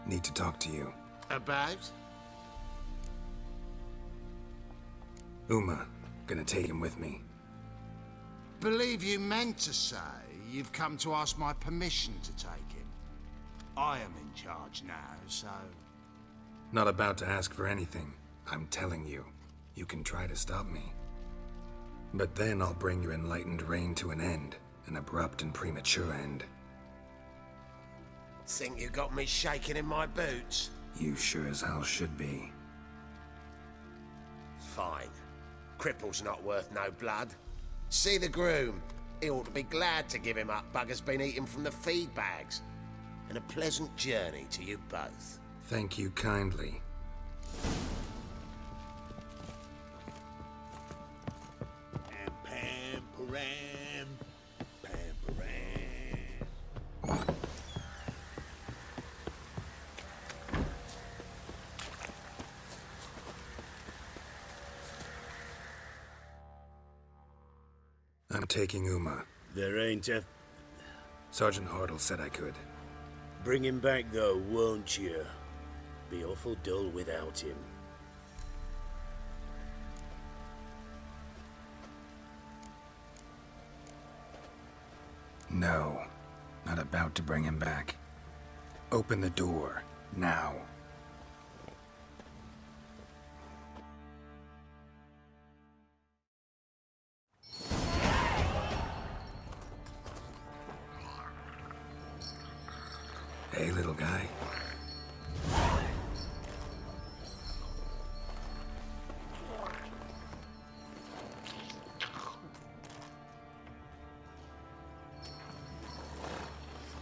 Need to talk to you. About? Uma. Gonna take him with me. Believe you meant to say you've come to ask my permission to take him. I am in charge now, so... Not about to ask for anything. I'm telling you. You can try to stop me. But then I'll bring your enlightened reign to an end. An abrupt and premature end. Think you got me shaking in my boots? You sure as hell should be. Fine. Cripple's not worth no blood. See the groom. He ought to be glad to give him up. Bugger's been eating from the feed bags. And a pleasant journey to you both. Thank you kindly. Pam-pam-param, pam-param. I'm taking Uma. There ain't a... Sergeant Hartle said I could. Bring him back though, won't you? Be awful dull without him. No. Not about to bring him back. Open the door. Now. Hey, little guy.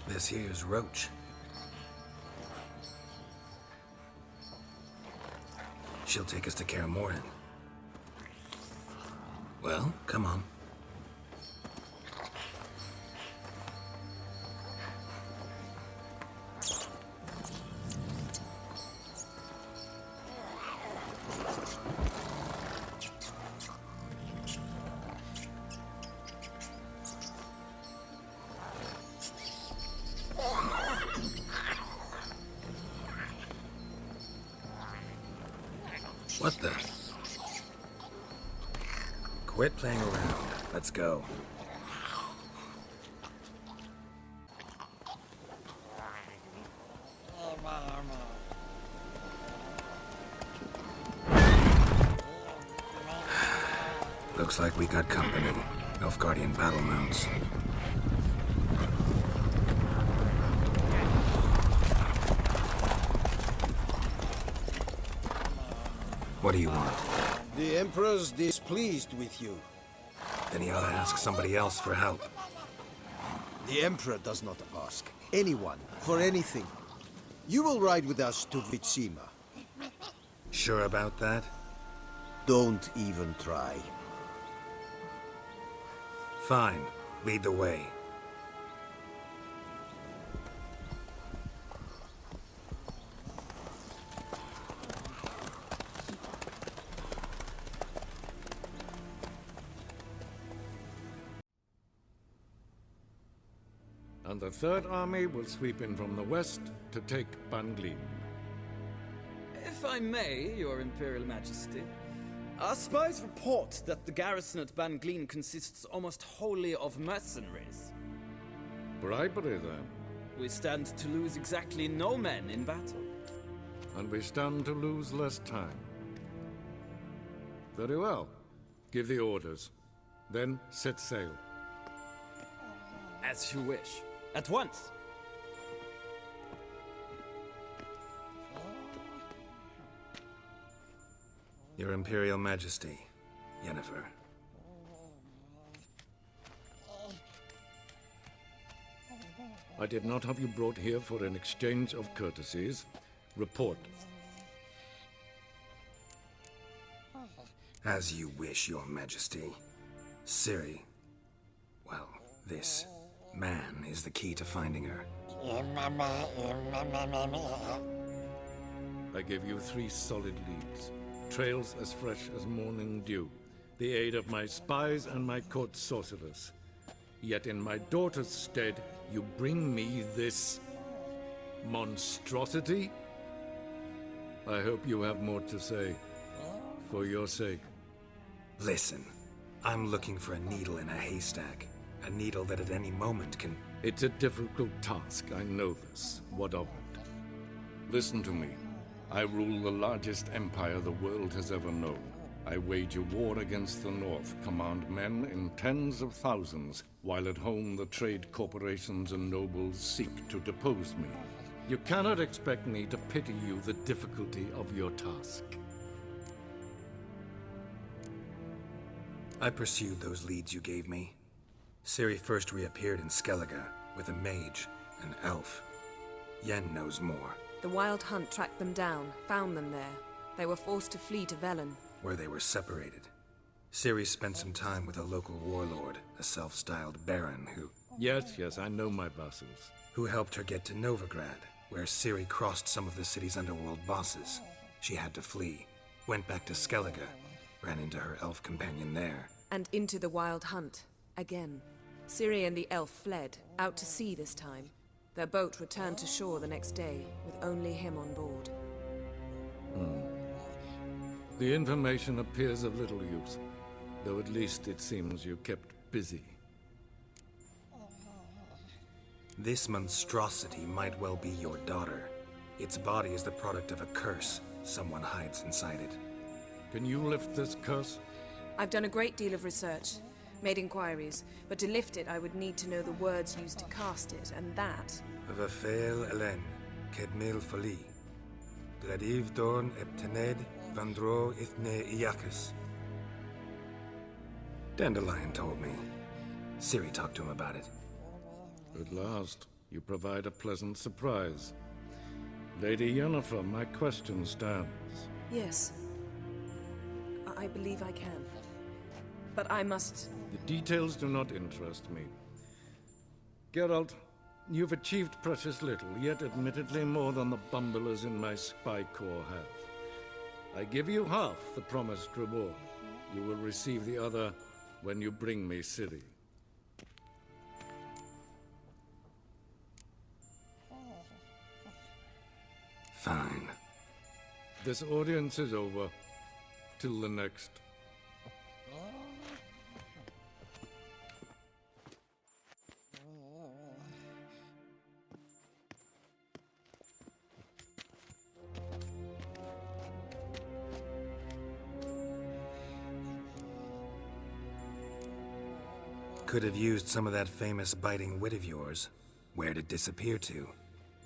This here's Roach. She'll take us to Kaer Morhen. Well, come on. What the? Quit playing around. Let's go. Looks like we got company. Nilfgaardian battle mounts. What do you want? The Emperor's displeased with you. Then he ought to ask somebody else for help. The Emperor does not ask anyone for anything. You will ride with us to Vitsima. Sure about that? Don't even try. Fine. Lead the way. And the Third Army will sweep in from the west to take Banglin. If I may, Your Imperial Majesty, our spies report that the garrison at Banglin consists almost wholly of mercenaries. Bribery, then. We stand to lose exactly no men in battle. And we stand to lose less time. Very well. Give the orders. Then set sail. As you wish. At once! Your Imperial Majesty, Yennefer. I did not have you brought here for an exchange of courtesies. Report. As you wish, Your Majesty. Ciri. Well, this man is the key to finding her. I give you 3 solid leads. Trails as fresh as morning dew. The aid of my spies and my court sorcerers. Yet in my daughter's stead, you bring me this. monstrosity? I hope you have more to say. For your sake. Listen, I'm looking for a needle in a haystack. A needle that at any moment can... It's a difficult task, I know this. What of it? Listen to me. I rule the largest empire the world has ever known. I wage a war against the North, command men in tens of thousands, while at home the trade corporations and nobles seek to depose me. You cannot expect me to pity you the difficulty of your task. I pursued those leads you gave me. Ciri first reappeared in Skellige with a mage, an elf. Yen knows more. The Wild Hunt tracked them down, found them there. They were forced to flee to Velen, where they were separated. Ciri spent some time with a local warlord, a self-styled baron who... Yes, I know my vassals. Who helped her get to Novigrad, where Ciri crossed some of the city's underworld bosses. She had to flee, went back to Skellige, ran into her elf companion there. And into the Wild Hunt, again. Ciri and the elf fled, out to sea this time. Their boat returned to shore the next day, with only him on board. The information appears of little use, though at least it seems you kept busy. This monstrosity might well be your daughter. Its body is the product of a curse someone hides inside it. Can you lift this curse? I've done a great deal of research, made inquiries, but to lift it I would need to know the words used to cast it, and that... Vafel Elen, Kedmil Fali, Gladiv Dorn Eptened, Vandro Ithne Iacus. Dandelion told me. Ciri talked to him about it. At last, you provide a pleasant surprise. Lady Yennefer, my question stands. Yes. I believe I can. But I must... The details do not interest me. Geralt, you've achieved precious little, yet admittedly more than the bumblers in my spy corps have. I give you half the promised reward. You will receive the other when you bring me Ciri. Fine. This audience is over. Till the next. Could have used some of that famous biting wit of yours. Where'd it disappear to?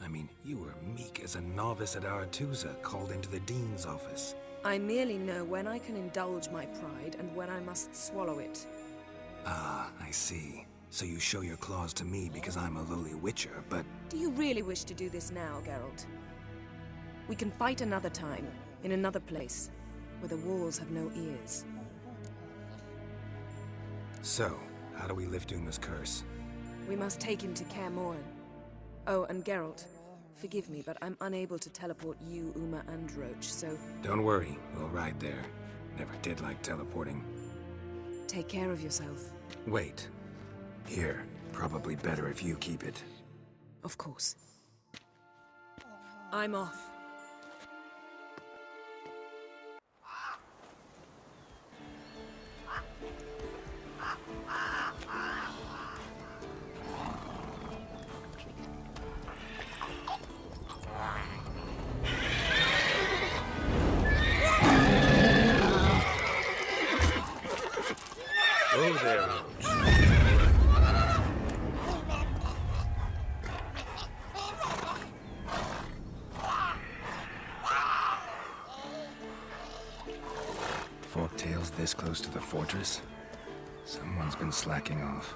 I mean, you were meek as a novice at Aretuza called into the Dean's office. I merely know when I can indulge my pride and when I must swallow it. Ah, I see. So you show your claws to me because I'm a lowly witcher, but... Do you really wish to do this now, Geralt? We can fight another time, in another place, where the walls have no ears. So, how do we lift Uma's curse? We must take him to Kaer Morhen. Oh, and Geralt, forgive me, but I'm unable to teleport you, Uma, and Roach, so... Don't worry, we'll ride there. Never did like teleporting. Take care of yourself. Wait. Here, probably better if you keep it. Of course. I'm off. Oh, there, Roach. Forktails this close to the fortress? Someone's been slacking off.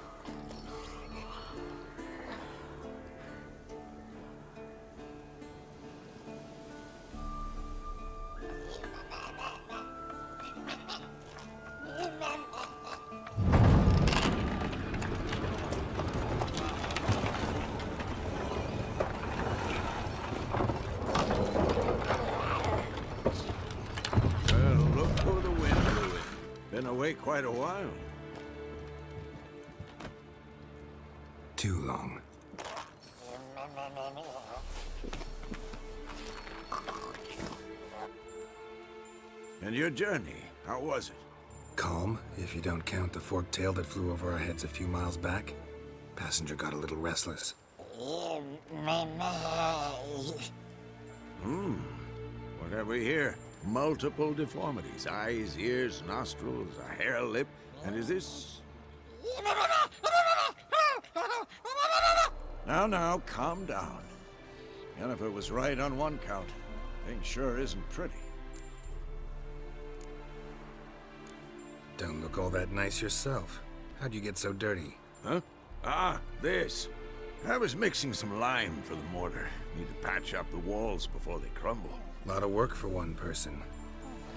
Away quite a while. Too long. And your journey, how was it? Calm, if you don't count the forked tail that flew over our heads a few miles back. Passenger got a little restless. What have we here? Multiple deformities. Eyes, ears, nostrils, a hair lip. And is this... Now, calm down. Yennefer was right on one count. Thing sure isn't pretty. Don't look all that nice yourself. How'd you get so dirty? Huh? Ah, this. I was mixing some lime for the mortar. Need to patch up the walls before they crumble. Lot of work for one person.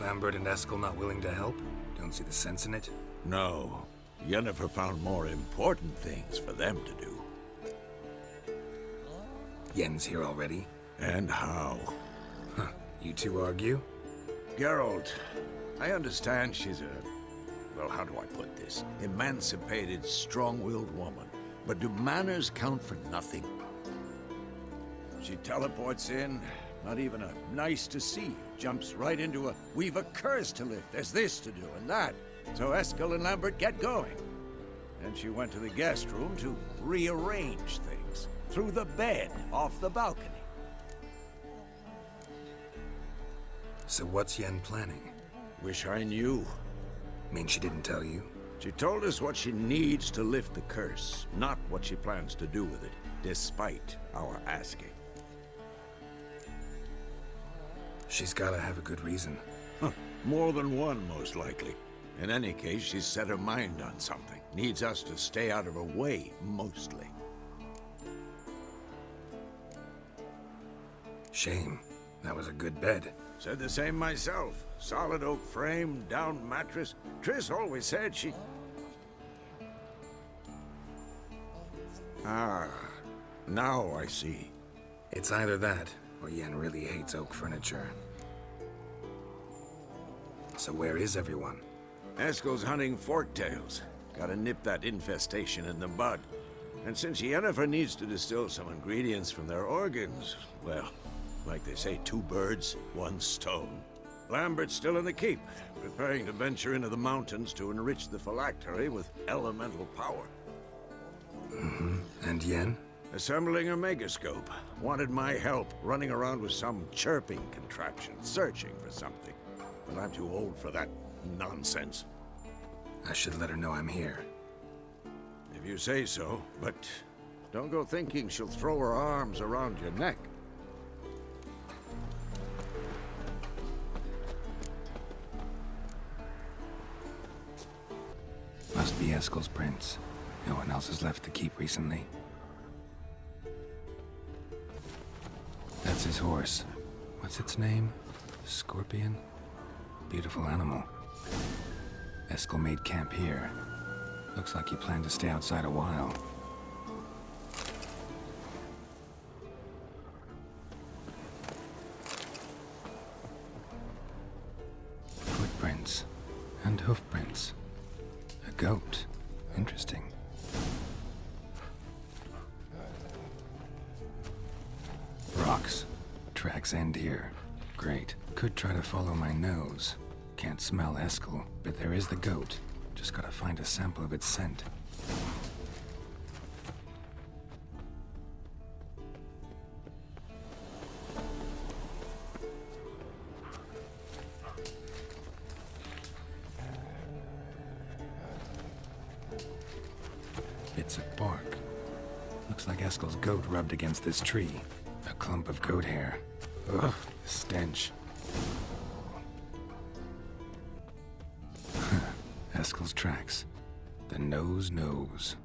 Lambert and Eskel not willing to help? Don't see the sense in it? No. Yennefer found more important things for them to do. Yen's here already? And how? Huh. You two argue? Geralt, I understand she's a... well, how do I put this? Emancipated, strong-willed woman. But do manners count for nothing? She teleports in, not even a nice to see you. Jumps right into a, we've a curse to lift, there's this to do and that. So Eskel and Lambert get going. Then she went to the guest room to rearrange things. Through the bed, off the balcony. So what's Yen planning? Wish I knew. Mean she didn't tell you? She told us what she needs to lift the curse, not what she plans to do with it, despite our asking. She's gotta have a good reason. Huh. More than one, most likely. In any case, she's set her mind on something. Needs us to stay out of her way, mostly. Shame. That was a good bed. Said the same myself. Solid oak frame, down mattress. Triss always said she... Ah, now I see. It's either that, or Yen really hates oak furniture. So where is everyone? Eskel's hunting forktails. Gotta nip that infestation in the bud. And since Yennefer needs to distill some ingredients from their organs, well, like they say, 2 birds, 1 stone. Lambert's still in the keep, preparing to venture into the mountains to enrich the phylactery with elemental power. And Yen? Assembling a megascope. Wanted my help running around with some chirping contraption, searching for something. But I'm too old for that nonsense. I should let her know I'm here. If you say so, but don't go thinking she'll throw her arms around your neck. Must be Eskel's prince. No one else has left the keep recently. That's his horse. What's its name? Scorpion? Beautiful animal. Eskel made camp here. Looks like he planned to stay outside a while. Footprints. And hoofprints. A goat. Interesting. Rocks. Tracks end here. Great. Could try to follow my nose. Can't smell Eskel, but there is the goat. Just gotta find a sample of its scent. Bits of bark. Looks like Eskel's goat rubbed against this tree. A clump of goat hair. Ugh, the stench. Eskel's tracks. The nose knows.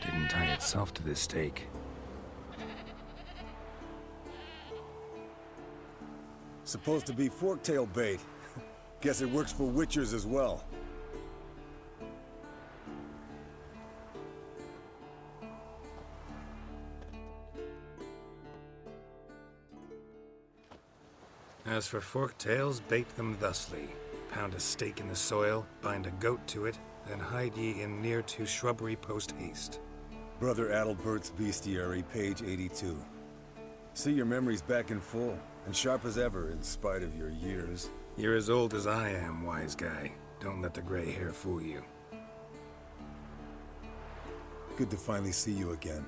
Didn't tie itself to this stake. Supposed to be forktail bait. Guess it works for witchers as well. As for forktails, bait them thusly. Pound a stake in the soil, bind a goat to it, then hide ye in near to shrubbery post haste. Brother Adalbert's Bestiary, page 82. See your memories back in full, and sharp as ever in spite of your years. You're as old as I am, wise guy. Don't let the gray hair fool you. Good to finally see you again.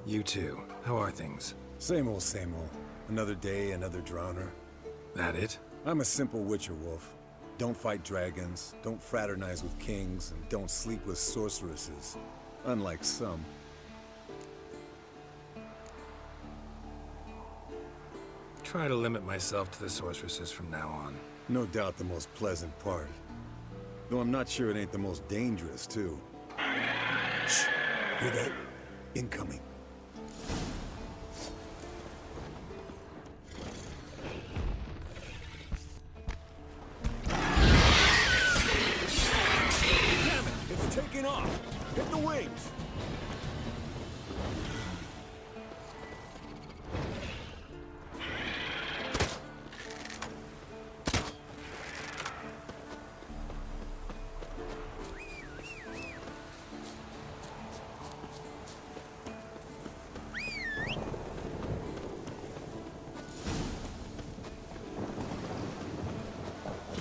You too. How are things? Same old, same old. Another day, another drowner. That it? I'm a simple witcher wolf. Don't fight dragons, don't fraternize with kings, and don't sleep with sorceresses. Unlike some. Try to limit myself to the sorceresses from now on. No doubt the most pleasant part. Though I'm not sure it ain't the most dangerous, too. Shh! Hear that? Incoming. Damn it! It's taking off! Hit the wings!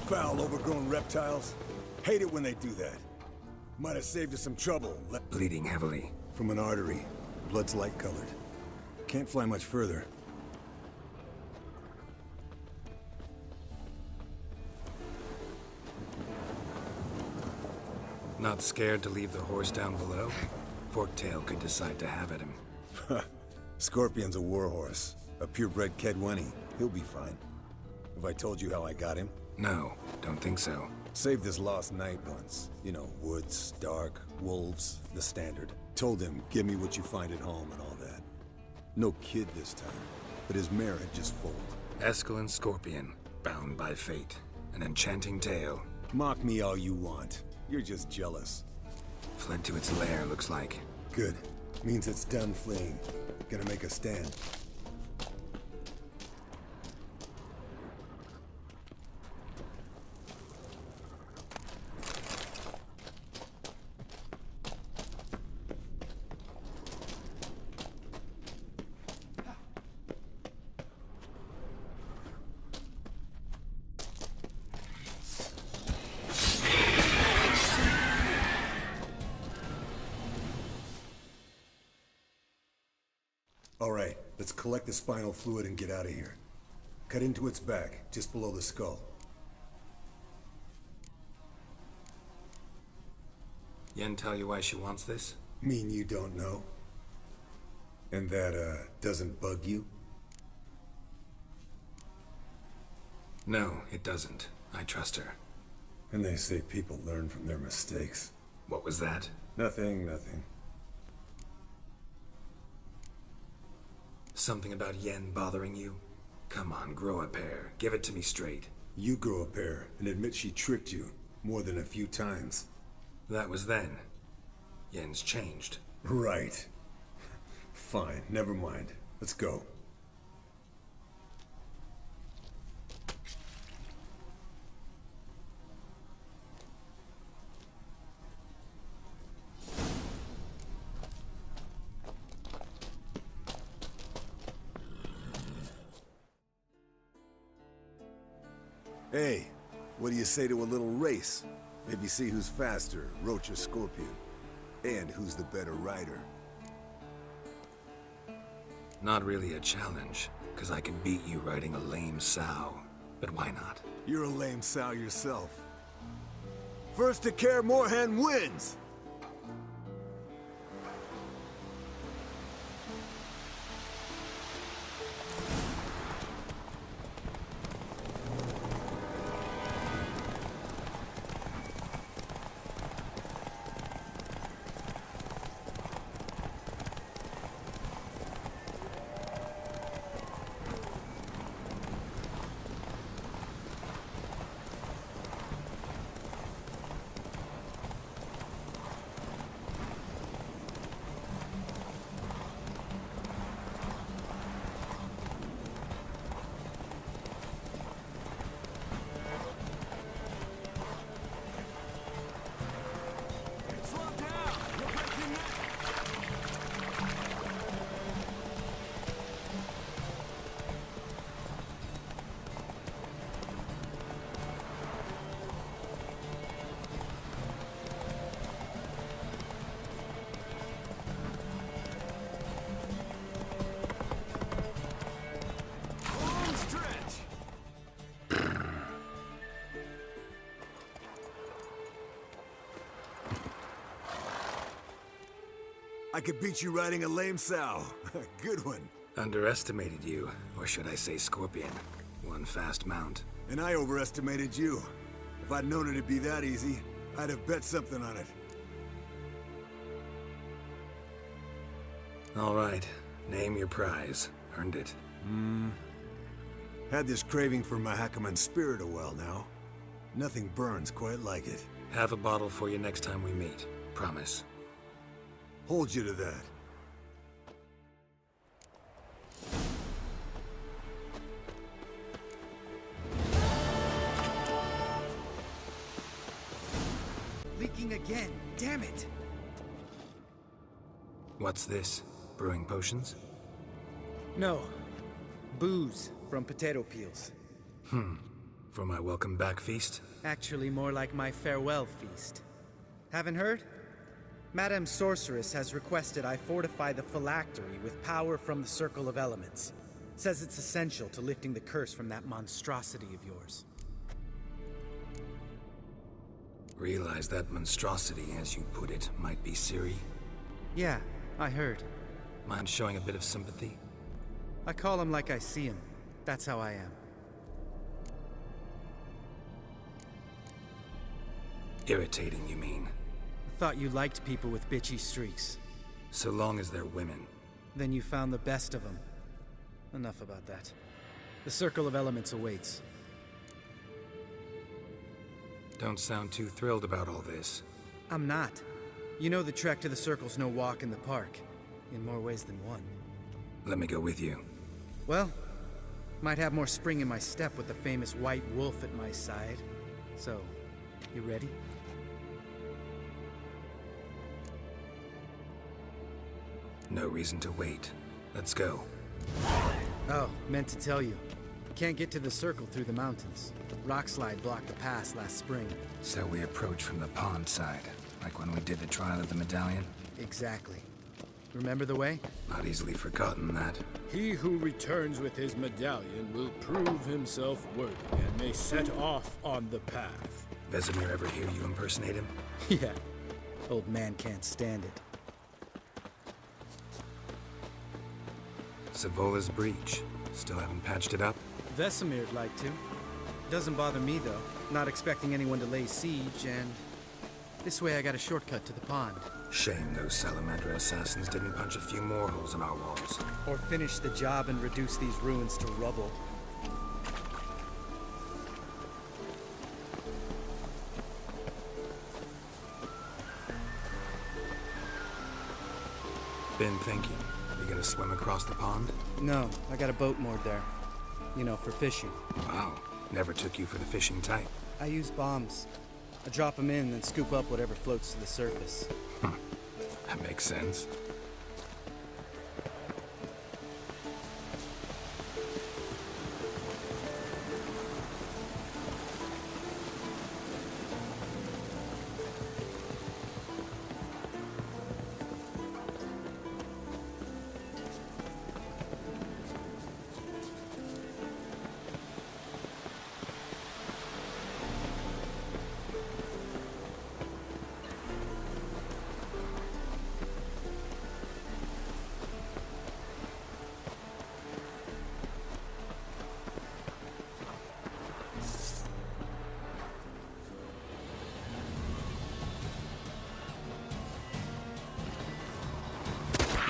Foul, overgrown reptiles. Hate it when they do that. Might have saved us some trouble. Bleeding heavily. From an artery. Blood's light-colored. Can't fly much further. Not scared to leave the horse down below? Forktail could decide to have at him. Scorpion's a warhorse. A purebred Kedwenny. He'll be fine. Have I told you how I got him? No, don't think so. Saved his lost knight once. You know, woods, dark, wolves, the standard. Told him, give me what you find at home and all that. No kid this time, but his mare had just foaled. Eskel Scorpion, bound by fate. An enchanting tale. Mock me all you want. You're just jealous. Fled to its lair, looks like. Good. Means it's done fleeing. Gonna make a stand. All right, let's collect the spinal fluid and get out of here. Cut into its back, just below the skull. Yen tell you why she wants this? Mean you don't know? And that, doesn't bug you? No, it doesn't. I trust her. And they say people learn from their mistakes. What was that? Nothing, nothing. Something about Yen bothering you? Come on, grow a pair. Give it to me straight. You grow a pair and admit she tricked you more than a few times. That was then. Yen's changed. Right. Fine, never mind. Let's go. Hey, what do you say to a little race? Maybe see who's faster, Roach or Scorpion. And who's the better rider. Not really a challenge, because I could beat you riding a lame sow. But why not? You're a lame sow yourself. First to Kaer Morhen wins! I could beat you riding a lame sow. Good one. Underestimated you, or should I say Scorpion. One fast mount. And I overestimated you. If I'd known it'd be that easy, I'd have bet something on it. All right, name your prize. Earned it. Had this craving for Mahakaman's spirit a while now. Nothing burns quite like it. Have a bottle for you next time we meet. Promise. Hold you to that. Leaking again, damn it! What's this? Brewing potions? No. Booze from potato peels. For my welcome back feast? Actually more like my farewell feast. Haven't heard? Madame Sorceress has requested I fortify the phylactery with power from the Circle of Elements. Says it's essential to lifting the curse from that monstrosity of yours. Realize that monstrosity, as you put it, might be Ciri? Yeah, I heard. Mind showing a bit of sympathy? I call him like I see him. That's how I am. Irritating, you mean? Thought you liked people with bitchy streaks. So long as they're women. Then you found the best of them. Enough about that. The Circle of Elements awaits. Don't sound too thrilled about all this. I'm not. You know the trek to the Circle's no walk in the park. In more ways than one. Let me go with you. Well, might have more spring in my step with the famous white wolf at my side. So, you ready? No reason to wait. Let's go. Oh, meant to tell you. Can't get to the Circle through the mountains. Rockslide blocked the pass last spring. So we approach from the pond side, like when we did the trial of the medallion? Exactly. Remember the way? Not easily forgotten, that. He who returns with his medallion will prove himself worthy and may set off on the path. Vesemir ever hear you impersonate him? Yeah. Old man can't stand it. Savola's breach. Still haven't patched it up? Vesemir'd like to. Doesn't bother me, though. Not expecting anyone to lay siege, and... this way I got a shortcut to the pond. Shame those Salamander assassins didn't punch a few more holes in our walls. Or finish the job and reduce these ruins to rubble. Been thinking. You gonna swim across the pond? No, I got a boat moored there. You know, for fishing. Wow. Never took you for the fishing type. I use bombs. I drop them in, then scoop up whatever floats to the surface. That makes sense.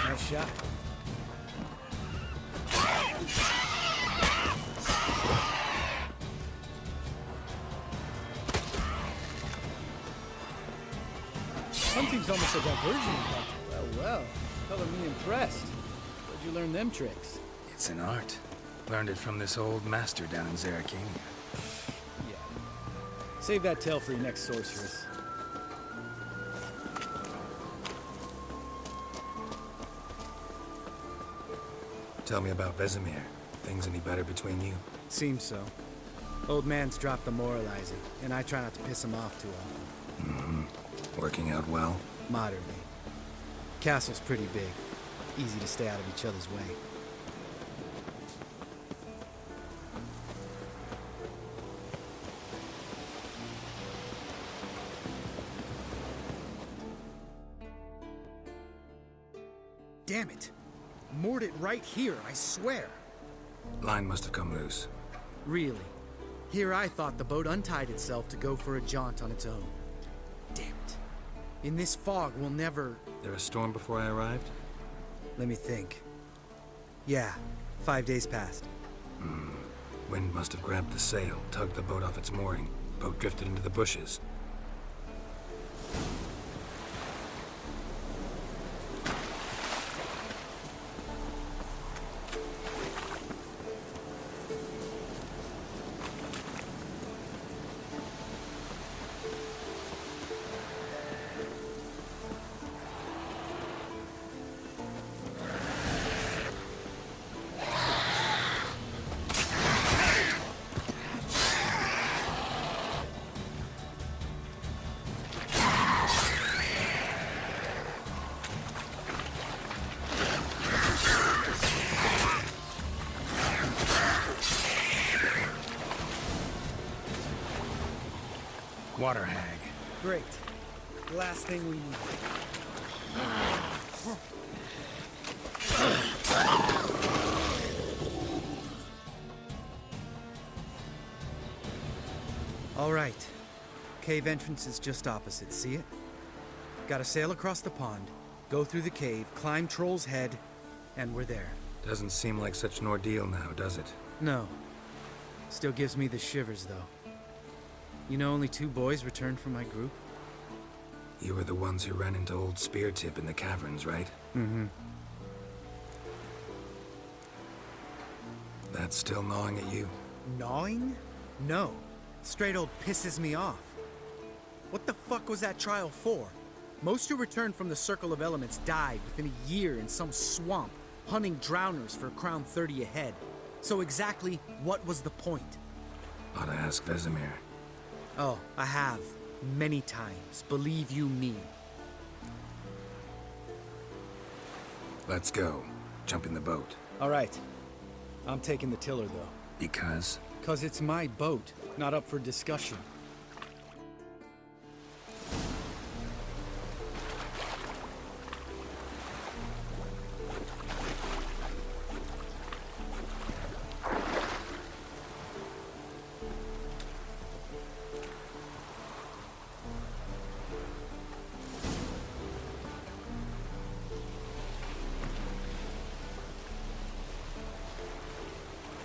Nice shot. Hunting's almost a diversion. Well, color me impressed. Where'd you learn them tricks? It's an art. Learned it from this old master down in Zerrikania. Yeah. Save that tale for your next sorceress. Tell me about Vesemir. Things any better between you? Seems so. Old man's dropped the moralizing, and I try not to piss him off too often. Working out well? Moderately. Castle's pretty big. Easy to stay out of each other's way. damn it. Moored it right here, I swear. Line must have come loose. Really? Here I thought the boat untied itself to go for a jaunt on its own. Damn it. In this fog, we'll never... There a storm before I arrived? Let me think. Yeah, 5 days passed. Wind must have grabbed the sail, tugged the boat off its mooring. Boat drifted into the bushes. Water hag. Great. Last thing we need. All right. Cave entrance is just opposite, see it? Gotta sail across the pond, go through the cave, climb Troll's Head, and we're there. Doesn't seem like such an ordeal now, does it? No. Still gives me the shivers, though. You know only 2 boys returned from my group? You were the ones who ran into old Speartip in the caverns, right? Mm-hmm. That's still gnawing at you? Gnawing? No. Straight old pisses me off. What the fuck was that trial for? Most who returned from the Circle of Elements died within a year in some swamp, hunting drowners for Crown 30 a head. So exactly what was the point? Ought to ask Vesemir. Oh, I have. Many times, believe you me. Let's go. Jump in the boat. All right. I'm taking the tiller, though. Because? 'Cause it's my boat, not up for discussion.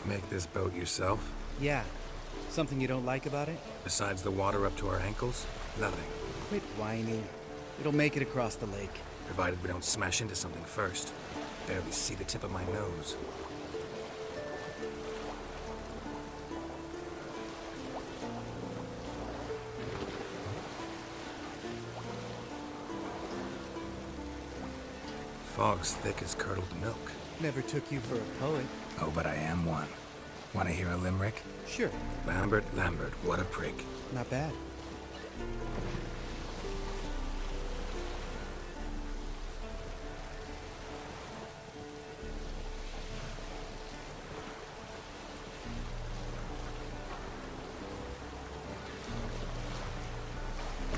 Make this boat yourself? Yeah. Something you don't like about it? Besides the water up to our ankles? Nothing. Quit whining. It'll make it across the lake. Provided we don't smash into something first. Barely see the tip of my nose. Fog's thick as curdled milk. Never took you for a poet. Oh, but I am one. Want to hear a limerick? Sure. Lambert, what a prig. Not bad.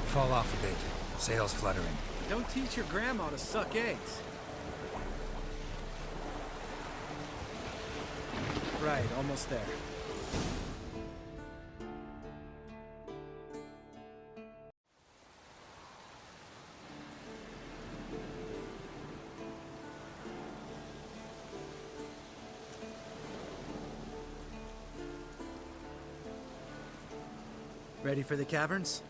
Fall off a bit. Sails fluttering. Don't teach your grandma to suck eggs. Right, almost there. Ready for the caverns?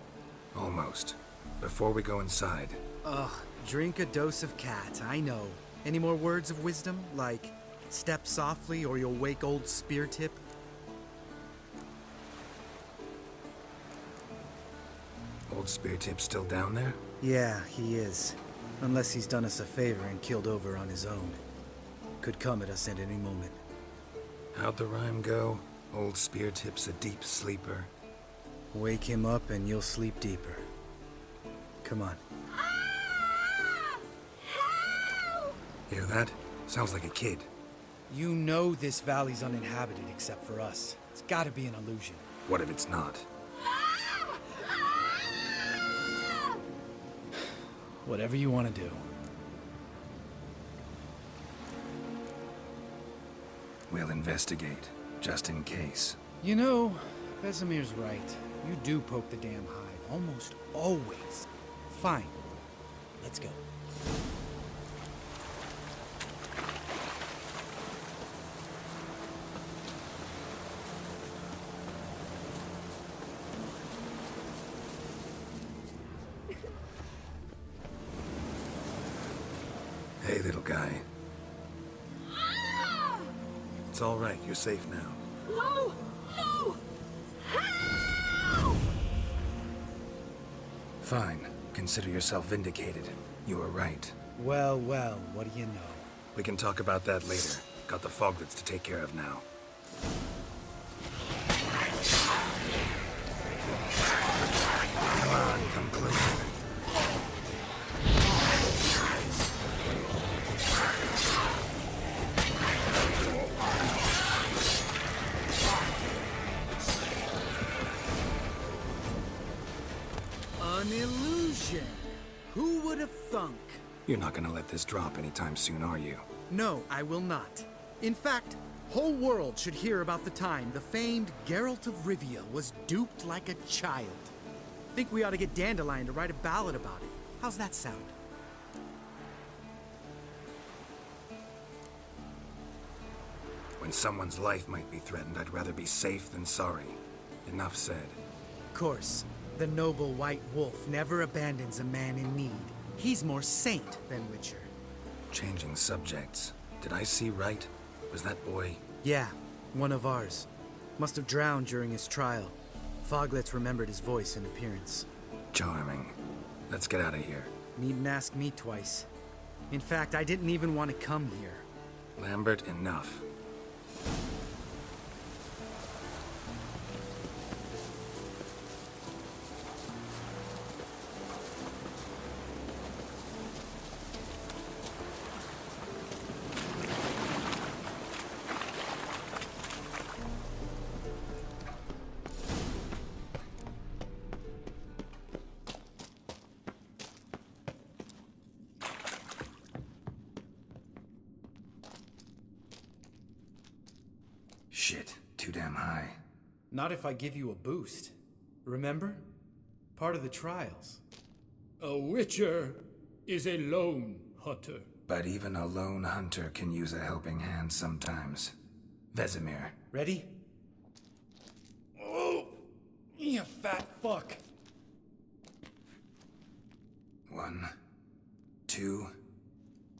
Almost. Before we go inside. Ugh, drink a dose of cat, I know. Any more words of wisdom, like step softly or you'll wake old Speartip? Old Speartip's still down there? Yeah, he is. Unless he's done us a favor and killed over on his own. Could come at us at any moment. How'd the rhyme go? Old Speartip's a deep sleeper. Wake him up and you'll sleep deeper. Come on. Hear that? Sounds like a kid. You know this valley's uninhabited except for us. It's gotta be an illusion. What if it's not? Whatever you want to do. We'll investigate, just in case. You know, Vesemir's right. You do poke the damn hive, almost always. Fine. Let's go. Hey, little guy. It's all right. You're safe now. No! No! Help! Fine. Consider yourself vindicated. You were right. Well, well, what do you know? We can talk about that later. Got the foglets to take care of now. Come on, come closer. An illusion. Who would have thunk? You're not gonna let this drop anytime soon, are you? No, I will not. In fact, whole world should hear about the time the famed Geralt of Rivia was duped like a child. Think we ought to get Dandelion to write a ballad about it. How's that sound? When someone's life might be threatened, I'd rather be safe than sorry. Enough said. Of course, the noble white wolf never abandons a man in need. He's more saint than witcher. Changing subjects. Did I see right? Was that boy? Yeah, one of ours. Must have drowned during his trial. Foglets remembered his voice and appearance. Charming. Let's get out of here. Needn't ask me twice. In fact, I didn't even want to come here. Lambert, enough. Shit, too damn high. Not if I give you a boost. Remember? Part of the trials. A witcher is a lone hunter. But even a lone hunter can use a helping hand sometimes. Vesemir. Ready? Oh, you fat fuck. 1, 2,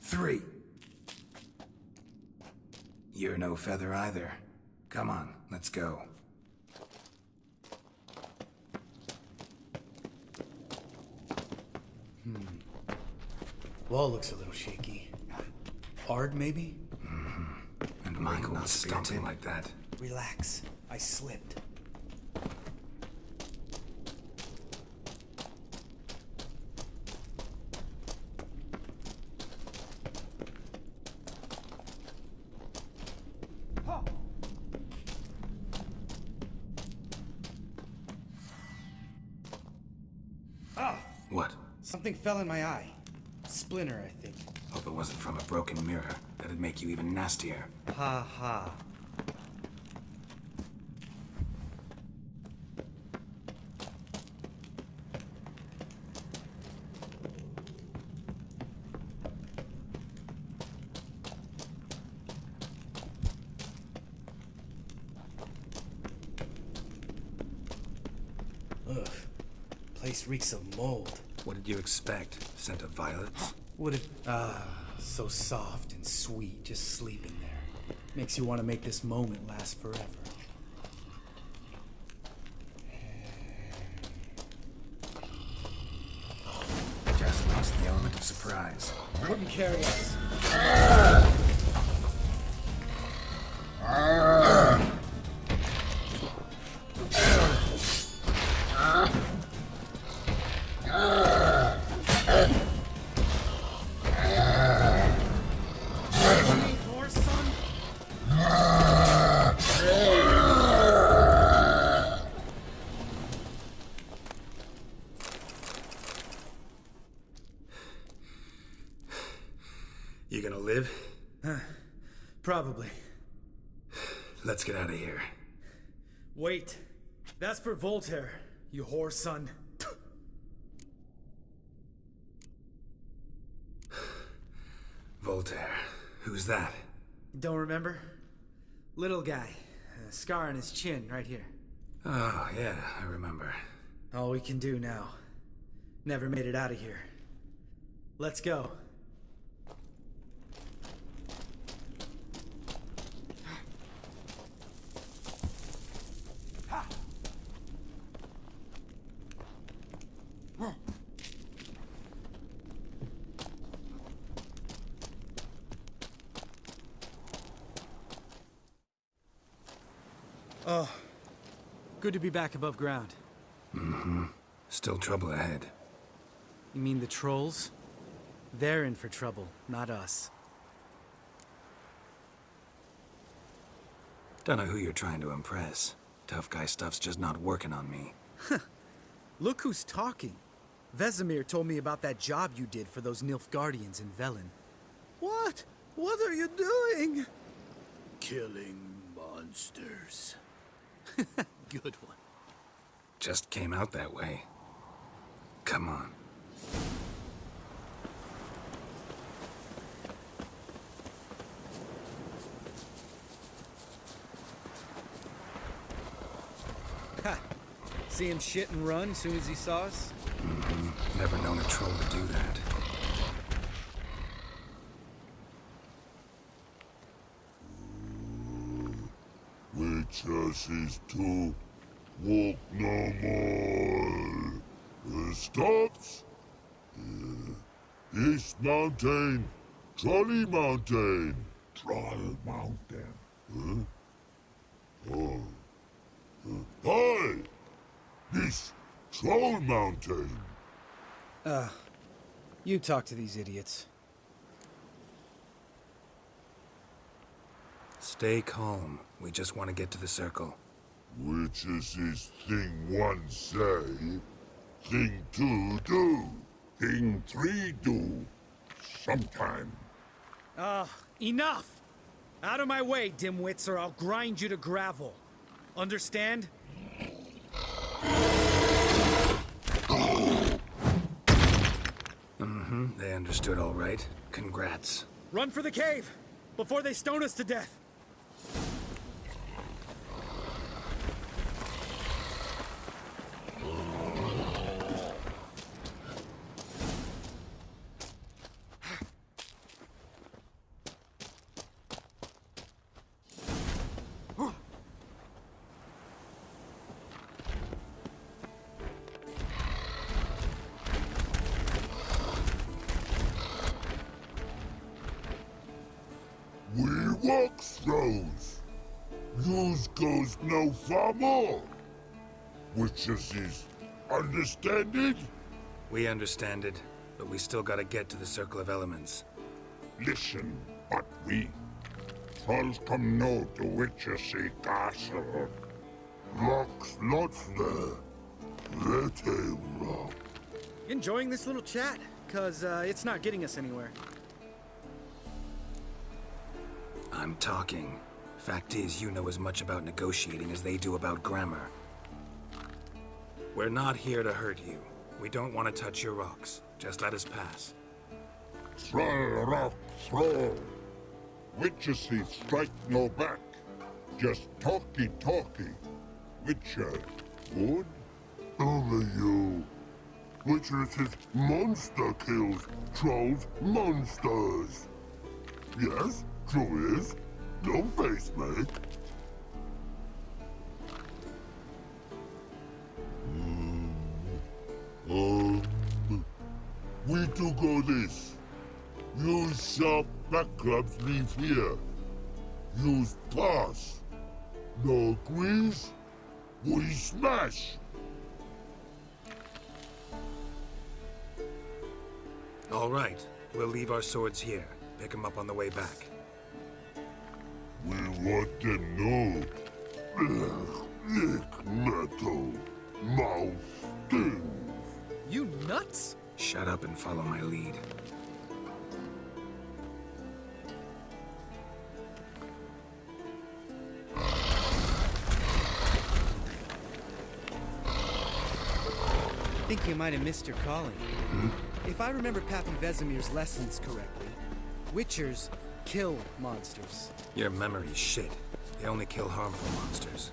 3. You're no feather either. Come on, let's go. Wall looks a little shaky. Ard, maybe? And mine not stomping like that. Relax. I slipped. What? Something fell in my eye. Splinter, I think. Hope it wasn't from a broken mirror. That'd make you even nastier. Ha ha. Ugh. Place reeks of mold. What did you expect? Scent of violets? Would it... so soft and sweet, just sleeping there. Makes you want to make this moment last forever. Just lost the element of surprise. Wouldn't carry us. let's get out of here. Wait. That's for Voltaire, you whore son. Voltaire. Who's that? Don't remember? Little guy. A scar on his chin, right here. Oh, yeah, I remember. All we can do now. Never made it out of here. Let's go. Oh, good to be back above ground. Mm-hmm. Still trouble ahead. You mean the trolls? They're in for trouble, not us. Don't know who you're trying to impress. Tough guy stuff's just not working on me. Look who's talking. Vesemir told me about that job you did for those Nilfgaardians in Velen. What? What are you doing? Killing monsters. Good one. Just came out that way. Come on. Ha! See him shit and run as soon as he saw us? Mm-hmm. Never known a troll to do that. Witches to walk no more. Stops. East Mountain, Trolley Mountain. Troll Mountain. Oh. Hi! This Troll Mountain. You talk to these idiots. Stay calm. We just want to get to the circle. Which is this thing one say, thing two do, thing three do, sometime. Enough! Out of my way, dimwits, or I'll grind you to gravel. Understand? Mm-hmm. They understood all right. Congrats. Run for the cave! Before they stone us to death! We walk throws. News goes no far more. Witches is understand it? We understand it, but we still gotta get to the Circle of Elements. Listen, but we trolls come no to witches castle. Rocks lots there. Let him rock. Enjoying this little chat? Cause it's not getting us anywhere. I'm talking. Fact is, you know as much about negotiating as they do about grammar. We're not here to hurt you. We don't want to touch your rocks. Just let us pass. Troll rock throw. Witches he strike no back. Just talky. Witcher, good? Only you. Witches is monster kills. Trolls monsters. Yes, true is. No face, mate. We do go this. Use sharp back clubs leave here. Use pass. No agrees? We smash. All right. We'll leave our swords here. Pick them up on the way back. We want them know. Lick metal. Mouth stings. You nuts? Shut up and follow my lead. think you might have missed your calling. If I remember Pappy Vesemir's lessons correctly, Witchers kill monsters. Your memory's shit. They only kill harmful monsters.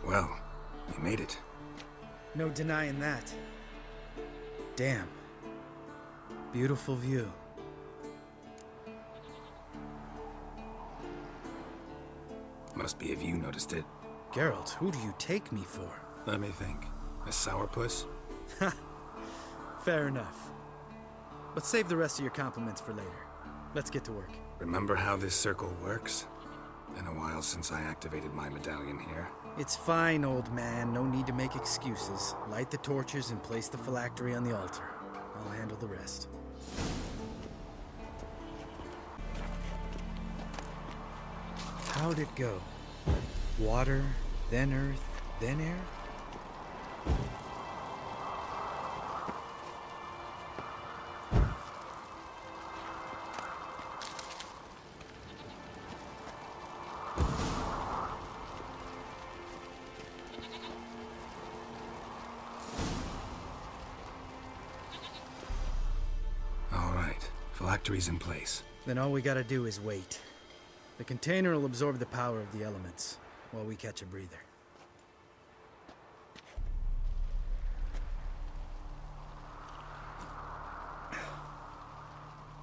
Well, you made it. No denying that. Damn. Beautiful view. Must be if you noticed it. Geralt, who do you take me for? Let me think. A sourpuss? Fair enough. But save the rest of your compliments for later. Let's get to work. Remember how this circle works? Been a while since I activated my medallion here. It's fine, old man. No need to make excuses. Light the torches and place the phylactery on the altar. I'll handle the rest. How'd it go? Water, then earth, then air? All right, phylactery's in place. Then all we gotta do is wait. The container will absorb the power of the elements, while we catch a breather.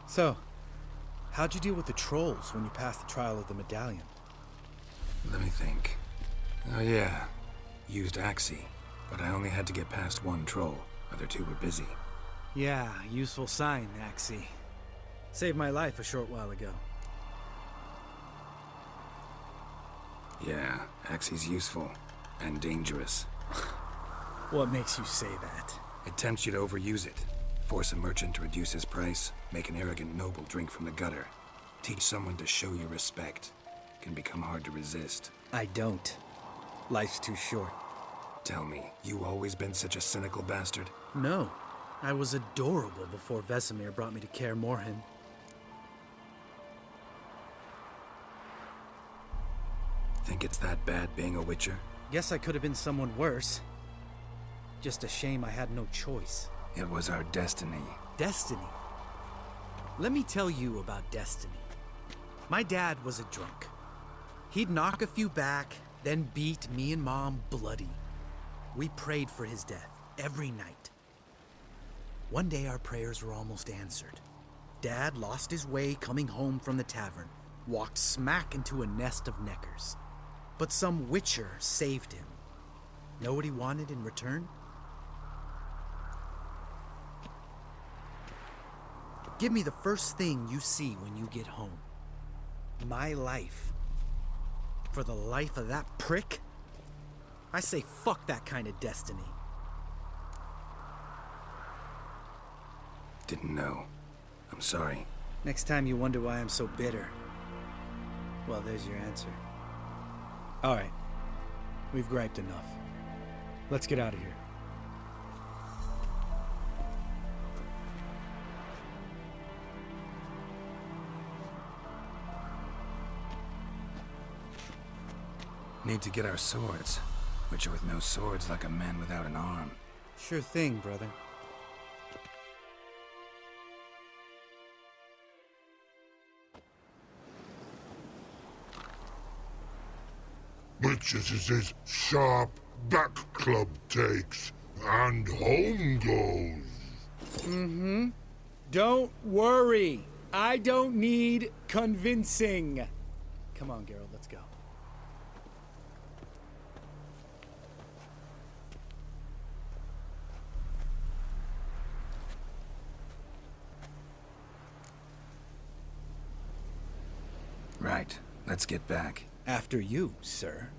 So, how'd you deal with the trolls when you passed the trial of the medallion? Let me think. Oh yeah, used Axii, but I only had to get past one troll. Other two were busy. Yeah, useful sign, Axii. Saved my life a short while ago. Yeah, Axii's useful. And dangerous. What makes you say that? It tempts you to overuse it. Force a merchant to reduce his price. Make an arrogant noble drink from the gutter. Teach someone to show you respect. Can become hard to resist. I don't. Life's too short. Tell me, you always been such a cynical bastard? No. I was adorable before Vesemir brought me to Kaer Morhen. Think it's that bad being a Witcher? Guess I could have been someone worse. Just a shame I had no choice. It was our destiny. Destiny? Let me tell you about destiny. My dad was a drunk. He'd knock a few back, then beat me and Mom bloody. We prayed for his death every night. One day our prayers were almost answered. Dad lost his way coming home from the tavern, walked smack into a nest of neckers. But some Witcher saved him. Know what he wanted in return? Give me the first thing you see when you get home. My life. For the life of that prick? I say fuck that kind of destiny. Didn't know. I'm sorry. Next time you wonder why I'm so bitter, well, there's your answer. All right. We've griped enough. Let's get out of here. Need to get our swords. Witcher with no swords like a man without an arm. Sure thing, brother. Which is his sharp back club takes, and home goes. Mm-hmm. Don't worry. I don't need convincing. Come on, Geralt, let's go. Right. Let's get back. After you, sir.